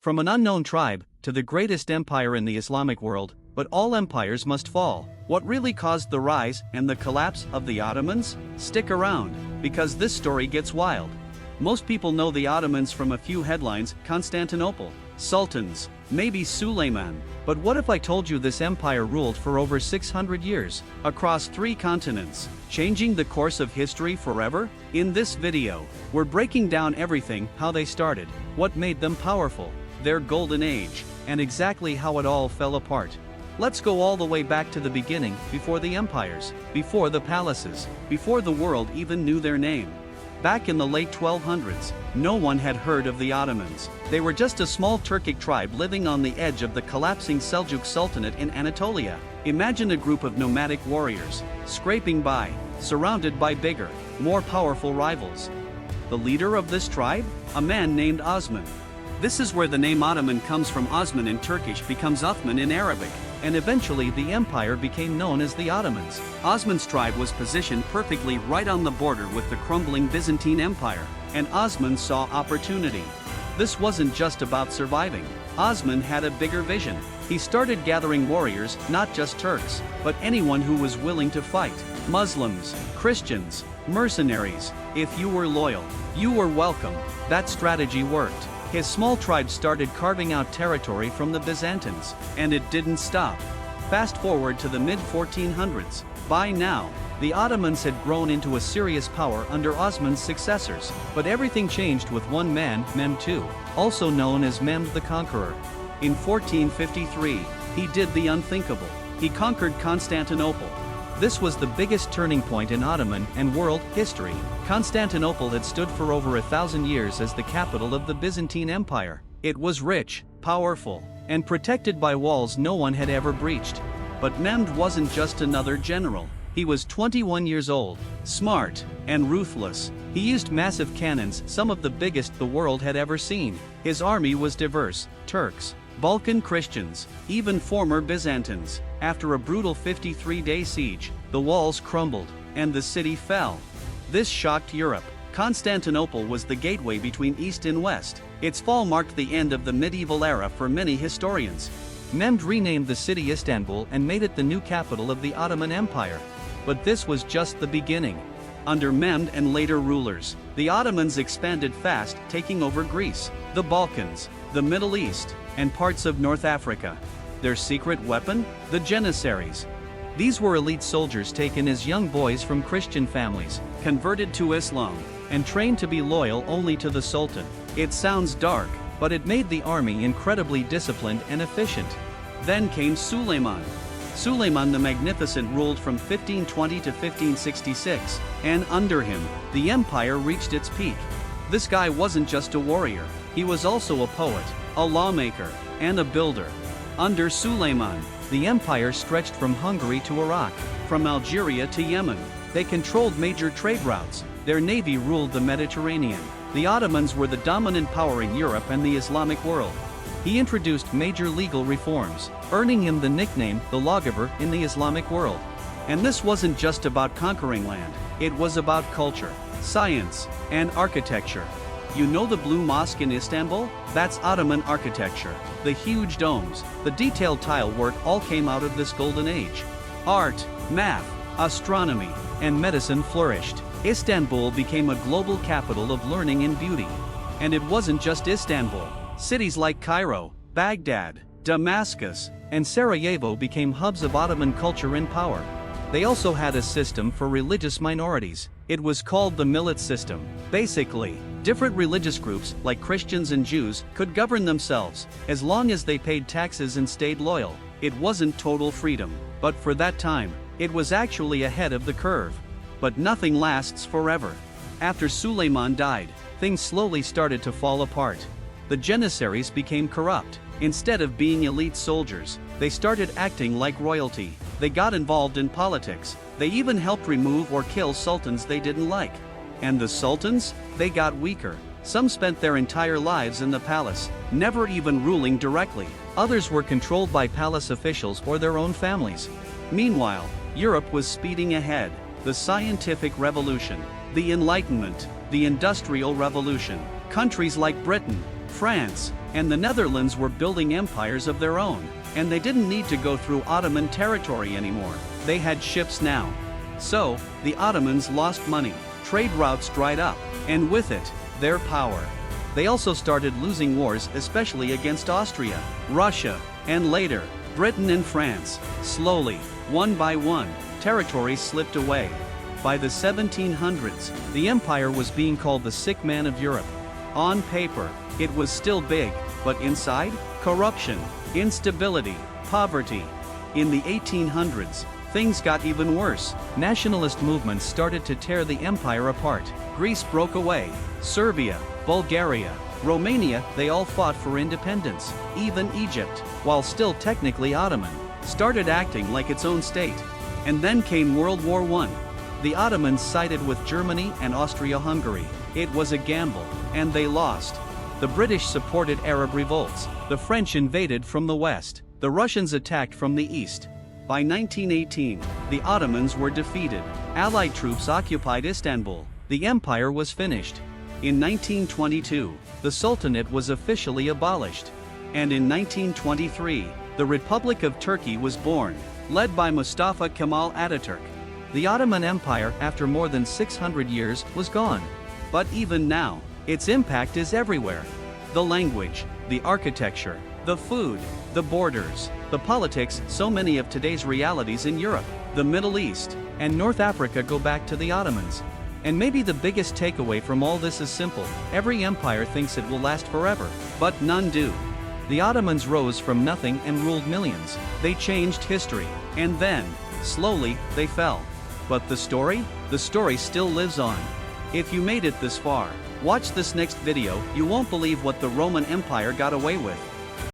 From an unknown tribe to the greatest empire in the Islamic world, but all empires must fall. What really caused the rise and the collapse of the Ottomans? Stick around, because this story gets wild. Most people know the Ottomans from a few headlines: Constantinople, sultans, maybe Suleiman. But what if I told you this empire ruled for over 600 years, across 3 continents, changing the course of history forever? In this video, we're breaking down everything: how they started, what made them powerful, their golden age, and exactly how it all fell apart. Let's go all the way back to the beginning, before the empires, before the palaces, before the world even knew their name. Back in the late 1200s, no one had heard of the Ottomans. They were just a small Turkic tribe living on the edge of the collapsing Seljuk Sultanate in Anatolia. Imagine a group of nomadic warriors, scraping by, surrounded by bigger, more powerful rivals. The leader of this tribe? A man named Osman. This is where the name Ottoman comes from. Osman in Turkish becomes Uthman in Arabic, and eventually the empire became known as the Ottomans. Osman's tribe was positioned perfectly right on the border with the crumbling Byzantine Empire, and Osman saw opportunity. This wasn't just about surviving. Osman had a bigger vision. He started gathering warriors, not just Turks, but anyone who was willing to fight. Muslims, Christians, mercenaries. If you were loyal, you were welcome. That strategy worked. His small tribe started carving out territory from the Byzantines, and it didn't stop. Fast forward to the mid-1400s. By now, the Ottomans had grown into a serious power under Osman's successors, but everything changed with one man, Mehmed II, also known as Mehmed the Conqueror. In 1453, he did the unthinkable. He conquered Constantinople. This was the biggest turning point in Ottoman and world history. Constantinople had stood for over 1,000 years as the capital of the Byzantine Empire. It was rich, powerful, and protected by walls no one had ever breached. But Mehmed wasn't just another general. He was 21 years old, smart, and ruthless. He used massive cannons, some of the biggest the world had ever seen. His army was diverse: Turks, Balkan Christians, even former Byzantines. After a brutal 53-day siege, the walls crumbled, and the city fell. This shocked Europe. Constantinople was the gateway between East and West. Its fall marked the end of the medieval era for many historians. Mehmed renamed the city Istanbul and made it the new capital of the Ottoman Empire. But this was just the beginning. Under Mehmed and later rulers, the Ottomans expanded fast, taking over Greece, the Balkans, the Middle East, and parts of North Africa. Their secret weapon? The Janissaries. These were elite soldiers taken as young boys from Christian families, converted to Islam, and trained to be loyal only to the Sultan. It sounds dark, but it made the army incredibly disciplined and efficient. Then came Suleiman. Suleiman the Magnificent ruled from 1520 to 1566, and under him, the empire reached its peak. This guy wasn't just a warrior, he was also a poet, a lawmaker, and a builder. Under Suleiman, the empire stretched from Hungary to Iraq, from Algeria to Yemen. They controlled major trade routes. Their navy ruled the Mediterranean. The Ottomans were the dominant power in Europe and the Islamic world. He introduced major legal reforms, earning him the nickname the lawgiver in the Islamic world. And this wasn't just about conquering land, it was about culture, science, and architecture. You know the Blue Mosque in Istanbul? That's Ottoman architecture. The huge domes, the detailed tile work all came out of this golden age. Art, math, astronomy, and medicine flourished. Istanbul became a global capital of learning and beauty. And it wasn't just Istanbul. Cities like Cairo, Baghdad, Damascus, and Sarajevo became hubs of Ottoman culture and power. They also had a system for religious minorities. It was called the millet system. Basically, different religious groups, like Christians and Jews, could govern themselves, as long as they paid taxes and stayed loyal. It wasn't total freedom, but for that time, it was actually ahead of the curve. But nothing lasts forever. After Suleiman died, things slowly started to fall apart. The Janissaries became corrupt. Instead of being elite soldiers, they started acting like royalty. They got involved in politics. They even helped remove or kill sultans they didn't like. And the sultans? They got weaker. Some spent their entire lives in the palace, never even ruling directly. Others were controlled by palace officials or their own families. Meanwhile, Europe was speeding ahead. The scientific revolution, the Enlightenment, the Industrial Revolution. Countries like Britain, France, and the Netherlands were building empires of their own, and they didn't need to go through Ottoman territory anymore. They had ships now. So, the Ottomans lost money, trade routes dried up, and with it, their power. They also started losing wars, especially against Austria, Russia, and later, Britain and France. Slowly, one by one, territories slipped away. By the 1700s, the empire was being called the sick man of Europe. On paper, it was still big, but inside, corruption, instability, poverty. In the 1800s, things got even worse. Nationalist movements started to tear the empire apart. Greece broke away. Serbia, Bulgaria, Romania, they all fought for independence. Even Egypt, while still technically Ottoman, started acting like its own state. And then came World War I. The Ottomans sided with Germany and Austria-Hungary. It was a gamble, and they lost. The British supported Arab revolts. The French invaded from the west. The Russians attacked from the east. By 1918, the Ottomans were defeated. Allied troops occupied Istanbul. The empire was finished. In 1922, the Sultanate was officially abolished. And in 1923, the Republic of Turkey was born, led by Mustafa Kemal Ataturk. The Ottoman Empire, after more than 600 years, was gone. But even now, its impact is everywhere. The language, the architecture, the food, the borders, the politics, so many of today's realities in Europe, the Middle East, and North Africa go back to the Ottomans. And maybe the biggest takeaway from all this is simple: every empire thinks it will last forever, but none do. The Ottomans rose from nothing and ruled millions. They changed history, and then, slowly, they fell. But the story still lives on. If you made it this far, watch this next video. You won't believe what the Roman Empire got away with.